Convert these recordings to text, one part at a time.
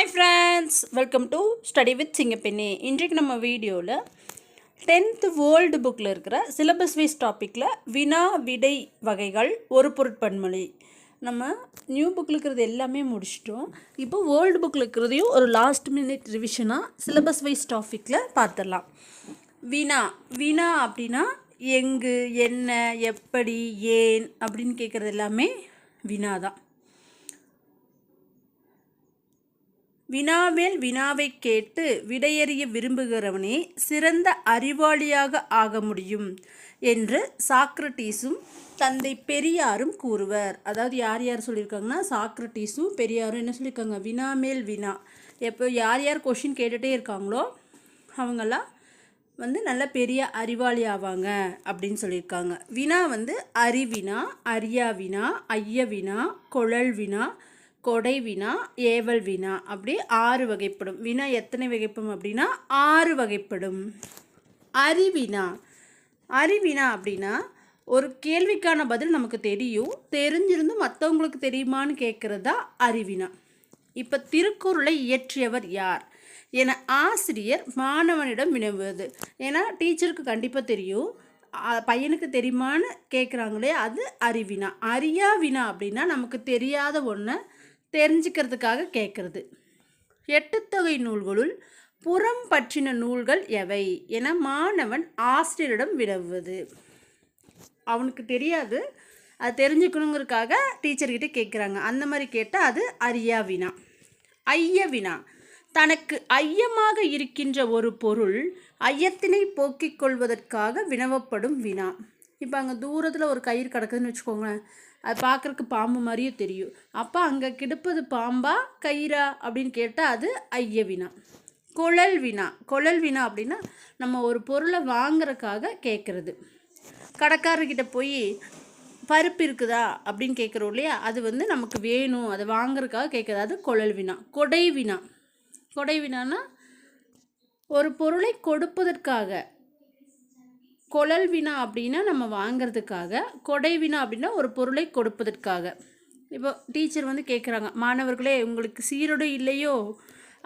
Hi friends, welcome to study with சிங்கப்பெண்ணே. இன்றைக்கு நம்ம வீடியோவில் 10th வேர்ல்டு புக்கில் இருக்கிற சிலபஸ் வைஸ் டாப்பிக்கில் வினா விடை வகைகள் ஒரு பொருட்பன்மொழி. நம்ம நியூ புக்கில் இருக்கிறது எல்லாமே முடிச்சிட்டோம். இப்போ வேர்ல்டு புக்கில் இருக்கிறதையும் ஒரு லாஸ்ட் மினிட் ரிவிஷனாக சிலபஸ் வைஸ் டாப்பிக்கில் பார்த்துடலாம். வினா வினா அப்படின்னா எங்கு, என்ன, எப்படி, ஏன் அப்படின்னு கேட்குறது எல்லாமே வினா தான். வினாவேல் வினாவை கேட்டு விடையறிய விரும்புகிறவனே சிறந்த அறிவாளியாக ஆக முடியும் என்று சாக்ரட்டீஸும் தந்தை பெரியாரும் கூறுவர். அதாவது யார் யார் சொல்லியிருக்காங்கன்னா, சாக்ரட்டீஸும் பெரியாரும் என்ன சொல்லியிருக்காங்க, வினாமேல் வினா எப்போ யார் யார் கொஷின் கேட்டுகிட்டே இருக்காங்களோ அவங்கெல்லாம் நல்ல பெரிய அறிவாளி ஆவாங்க அப்படின்னு சொல்லியிருக்காங்க. வினா அறிவினா, அரியா வினா, ஐய வினா, குழல் வினா, கொடை வினா, ஏவல் வினா, அப்படி 6 வகைப்படும். வினா எத்தனை வகைப்படும் அப்படின்னா 6 வகைப்படும். அறிவினா அறிவினா அப்படின்னா ஒரு கேள்விக்கான பதில் நமக்கு தெரியும், தெரிஞ்சிருந்தும் மற்றவங்களுக்கு தெரியுமான்னு கேட்குறது தான் அறிவினா. இப்போ திருக்குறளை இயற்றியவர் யார் என ஆசிரியர் மாணவனிடம் வினவுவது. ஏன்னா டீச்சருக்கு கண்டிப்பாக தெரியும், பையனுக்கு தெரியுமான்னு கேட்குறாங்களே, அது அறிவினா. அரியா வினா அப்படின்னா நமக்கு தெரியாத ஒன்று தெரிஞ்சுக்கிறதுக்காக கேட்குறது. 8 தொகை நூல்களுள் புறம் பற்றின நூல்கள் எவை என மாணவன் ஆசிரியரிடம் வினவுவது. அவனுக்கு தெரியாது, அது தெரிஞ்சுக்கணுங்கிறதுக்காக டீச்சர்கிட்ட கேட்குறாங்க. அந்த மாதிரி கேட்டால் அது அரியா வினா. ஐய வினா தனக்கு ஐயமாக இருக்கின்ற ஒரு பொருள் ஐயத்தினை போக்கிக் கொள்வதற்காக வினவப்படும் வினா. இப்போ அங்கே தூரத்தில் ஒரு கயிறு கிடக்குதுன்னு வச்சுக்கோங்களேன், அது பார்க்குறக்கு பாம்பு மாதிரியே தெரியும். அப்போ அங்கே கிடப்பது பாம்பா கயிறா அப்படின்னு கேட்டால் அது ஐய வினா. குழல் வினா குழல் வினா அப்படின்னா நம்ம ஒரு பொருளை வாங்குறதுக்காக கேட்குறது. கடைக்காரர்கிட்ட போய் பருப்பு இருக்குதா அப்படின்னு கேட்குறோம் இல்லையா, அது நமக்கு வேணும், அதை வாங்குறதுக்காக கேட்குறது, அது குழல் வினா. கொடை வினா கொடை வினான்னா ஒரு பொருளை கொடுப்பதற்காக. குழல் வினா அப்படின்னா நம்ம வாங்கிறதுக்காக, கொடை வினா அப்படின்னா ஒரு பொருளை கொடுப்பதற்காக. இப்போ டீச்சர் கேட்குறாங்க, மாணவர்களே உங்களுக்கு சீருடை இல்லையோ,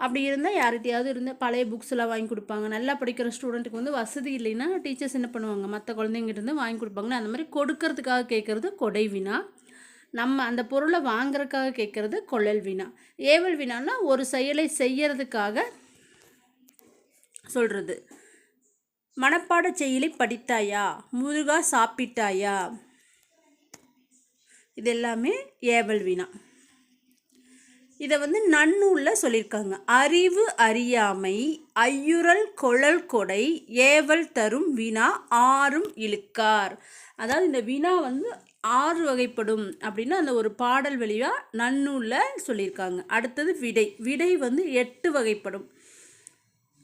அப்படி இருந்தால் யார்கிட்டையாவது இருந்தால் பழைய புக்ஸ் எல்லாம் வாங்கி கொடுப்பாங்க. நல்லா படிக்கிற ஸ்டூடெண்ட்டுக்கு வசதி இல்லைன்னா டீச்சர்ஸ் என்ன பண்ணுவாங்க, மற்ற குழந்தைங்கிட்ட இருந்து வாங்கி கொடுப்பாங்கன்னா அந்த மாதிரி கொடுக்கறதுக்காக கேட்குறது கொடை வினா. நம்ம அந்த பொருளை வாங்குறதுக்காக கேட்குறது கொழல் வினா. ஏவல் வினான்னா ஒரு செயலை செய்யறதுக்காக சொல்கிறது. மனப்பாட செயலை படித்தாயா, முருகா சாப்பிட்டாயா, இது எல்லாமே ஏவல் வினா. இதை நன்னூலில் சொல்லியிருக்காங்க. அறிவு அறியாமை ஐயுறல் கொழல் கொடை ஏவல் தரும் வினா ஆறும் இழுக்கார். அதாவது இந்த வினா 6 வகைப்படும் அப்படின்னு அந்த ஒரு பாடல் வழியாக நன்னூலில் சொல்லியிருக்காங்க. அடுத்தது விடை விடை 8 வகைப்படும்.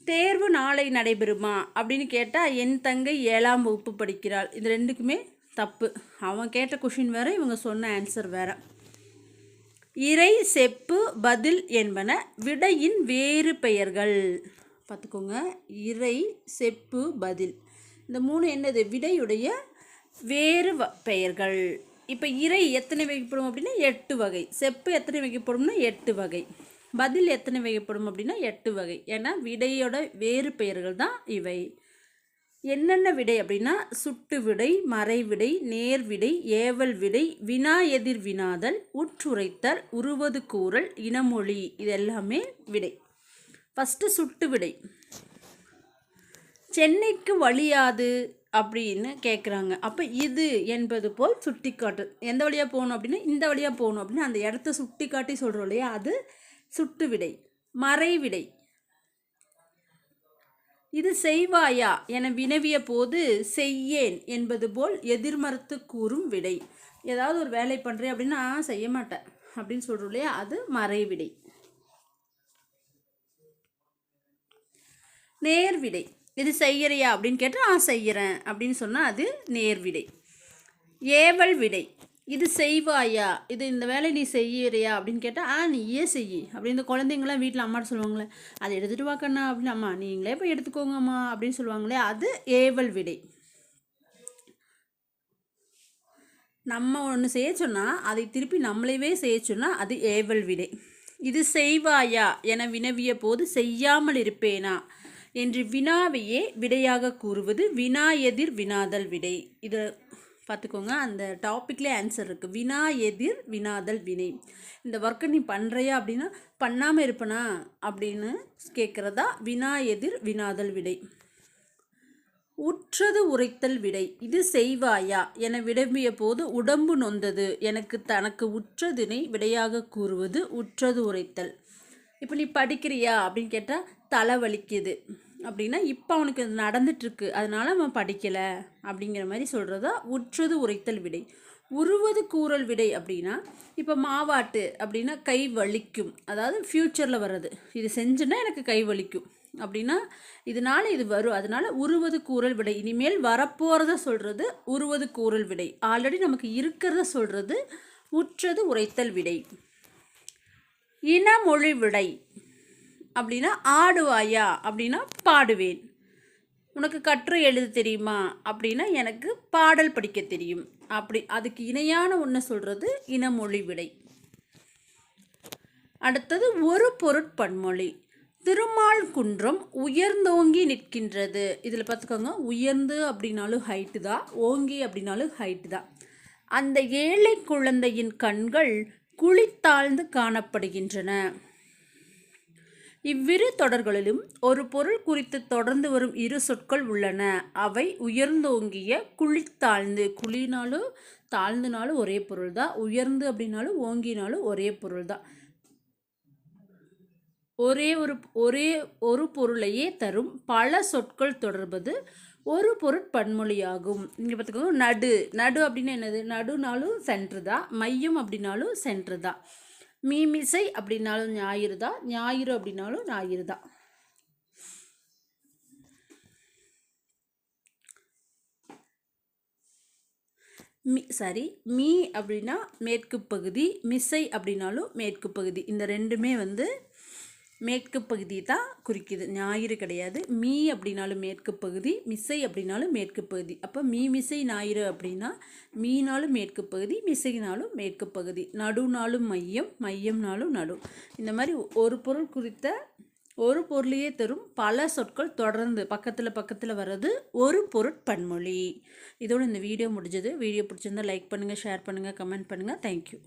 தேர்வு நாளை நடைபெறுமா அப்படின்னு கேட்டால் என் தங்கை 7ஆம் வகுப்பு படிக்கிறாள். இது ரெண்டுக்குமே தப்பு. அவன் கேட்ட கொஷின் வேறு, இவங்க சொன்ன ஆன்சர் வேறு. இறை செப்பு பதில் என்பன விடையின் வேறு பெயர்கள். பார்த்துக்கோங்க, இறை செப்பு பதில் இந்த 3 என்னது, விடையுடைய வேறு பெயர்கள். இப்போ இறை எத்தனை வகைப்படும் அப்படின்னா 8 வகை. செப்பு எத்தனை வகைப்படும்னா 8 வகை. பதில் எத்தனை வகைப்படும் அப்படின்னா 8 வகை. ஏன்னா விடையோட வேறு பெயர்கள் தான் இவை. என்னென்ன விடை அப்படின்னா சுட்டு விடை, மறை விடை, நேர் விடை, ஏவல் விடை, வினா எதிர் வினாதல், உற்றுரைத்தல், உருவது கூறல், இனமொழி, இது எல்லாமே விடை. ஃபஸ்ட்டு சுட்டு விடை. சென்னைக்கு வழியாது அப்படின்னு கேட்குறாங்க. அப்போ இது என்பது போல் சுட்டி காட்டு. எந்த வழியாக போகணும் அப்படின்னா இந்த வழியாக போகணும் அப்படின்னு அந்த இடத்த சுட்டி காட்டி சொல்கிறோம் இல்லையா, அது சுட்டு விடை. மறைவிடை, இது செய்வாயா என வினவிய போது செய்யேன் என்பது போல் எதிர்மறுத்து கூறும் விடை. ஏதாவது ஒரு வேலை பண்ணுறேன் அப்படின்னா செய்ய மாட்டேன் அப்படின்னு சொல்கிறோம் இல்லையா, அது மறைவிடை. நேர்விடை, இது செய்யறியா அப்படின்னு கேட்டால் செய்கிறேன் அப்படின்னு சொன்னால் அது நேர்விடை. ஏவல் விடை, இது செய்வாயா, இது இந்த வேலை நீ செய்யறியா அப்படின்னு கேட்டால் நீயே செய்யி அப்படின்னு. இந்த குழந்தைங்களாம் வீட்டில் அம்மாட்ட சொல்லுவாங்களே, அதை எடுத்துகிட்டு வாக்கண்ணா அப்படின்னு, அம்மா நீங்களே போய் எடுத்துக்கோங்கம்மா அப்படின்னு சொல்லுவாங்களே, அது ஏவல் விடை. நம்ம ஒன்று செய்ய சொன்னால் அதை திருப்பி நம்மளையே செய்ய சொன்னால் அது ஏவல் விடை. இது செய்வாயா என வினவிய போது செய்யாமல் இருப்பேனா என்று வினாவையே விடையாக கூறுவது வினா எதிர் வினாதல் விடை. இதை பார்த்துக்கோங்க, அந்த டாப்பிக்லேயே ஆன்சர் இருக்குது. வினா எதிர் வினாதல் வினை. இந்த ஒர்க்கை நீ பண்ணுறியா அப்படின்னா பண்ணாமல் இருப்பனா அப்படின்னு கேட்குறதா வினா எதிர் வினாதல் விடை. உற்றது உரைத்தல் விடை. இது செய்வாயா என வினவிய போது உடம்பு நொந்தது எனக்கு தனக்கு உற்றதினை விடையாக கூறுவது உற்றது உரைத்தல். இப்போ நீ படிக்கிறியா அப்படின்னு கேட்டால் தலை வலிக்குது அப்படின்னா இப்போ அவனுக்கு அது நடந்துட்டுருக்கு, அதனால அவன் படிக்கலை அப்படிங்கிற மாதிரி சொல்கிறதா உற்றது உரைத்தல் விடை. உருவது கூறல் விடை அப்படின்னா இப்போ மாவாட்டு அப்படின்னா கை வலிக்கும், அதாவது ஃப்யூச்சரில் வர்றது. இது செஞ்சுன்னா எனக்கு கை வலிக்கும் அப்படின்னா இதனால் இது வரும், அதனால் உருவது கூறல் விடை. இனிமேல் வரப்போகிறத சொல்கிறது உருவது கூறல் விடை. ஆல்ரெடி நமக்கு இருக்கிறத சொல்கிறது உற்றது உரைத்தல் விடை. இனமொழி விடை அப்படின்னா ஆடுவாயா அப்படின்னா பாடுவேன். உனக்கு கற்று எழுத தெரியுமா அப்படின்னா எனக்கு பாடல் படிக்க தெரியும். அப்படி அதுக்கு இணையான ஒன்று சொல்கிறது இனமொழி விடை. அடுத்தது ஒரு பொருட்பன்மொழி. திருமால் குன்றம் உயர்ந்தோங்கி நிற்கின்றது. இதில் பார்த்துக்கோங்க, உயர்ந்து அப்படின்னாலும் ஹைட்டு தான், ஓங்கி அப்படின்னாலும் ஹைட்டு தான். அந்த ஏழை குழந்தையின் கண்கள் குளித்தாழ்ந்து காணப்படுகின்றன. இவ்விரு தொடர்களிலும் ஒரு பொருள் குறித்து தொடர்ந்து வரும் இரு சொற்கள் உள்ளன. அவை உயர்ந்தோங்கிய குளித்தாழ்ந்து. குளினாலும் தாழ்ந்துனாலும் ஒரே பொருள் தான், உயர்ந்து அப்படின்னாலும் ஓங்கினாலும் ஒரே பொருள் தான். ஒரே ஒரு பொருளையே தரும் பல சொற்கள் தொடர்பது ஒரு பொருட்பன்மொழியாகும். இங்கே பார்த்துக்கோங்க, நடு. நடு அப்படின்னா என்னது? நடுனாலும் சென்ட்ரு தான், மையம் அப்படின்னாலும் சென்ட்ரு தான். மீமிசை அப்படின்னாலும் ஞாயிறு தான், ஞாயிறு அப்படின்னாலும் ஞாயிறு தான். மீ அப்படின்னா மேற்கு பகுதி, மிசை அப்படின்னாலும் மேற்கு பகுதி. இந்த ரெண்டுமே மேற்கு பகுதி தான் குறிக்குது, ஞாயிறு கிடையாது. மீ அப்படின்னாலும் மேற்கு பகுதி, மிசை அப்படின்னாலும் மேற்கு பகுதி. அப்போ மிசை ஞாயிறு அப்படின்னா மீனாலும் மேற்கு பகுதி, மிசைனாலும் மேற்கு பகுதி. நடுனாலும் மையம், மையம்னாலும் நடு. இந்த மாதிரி ஒரு பொருள் குறித்த ஒரு பொருளையே தரும் பல சொற்கள் தொடர்ந்து பக்கத்தில் வர்றது ஒரு பொருட்பன்மொழி. இதோடு இந்த வீடியோ முடிஞ்சது. வீடியோ பிடிச்சிருந்தால் லைக் பண்ணுங்கள், ஷேர் பண்ணுங்கள், கமெண்ட் பண்ணுங்கள். தேங்க்யூ.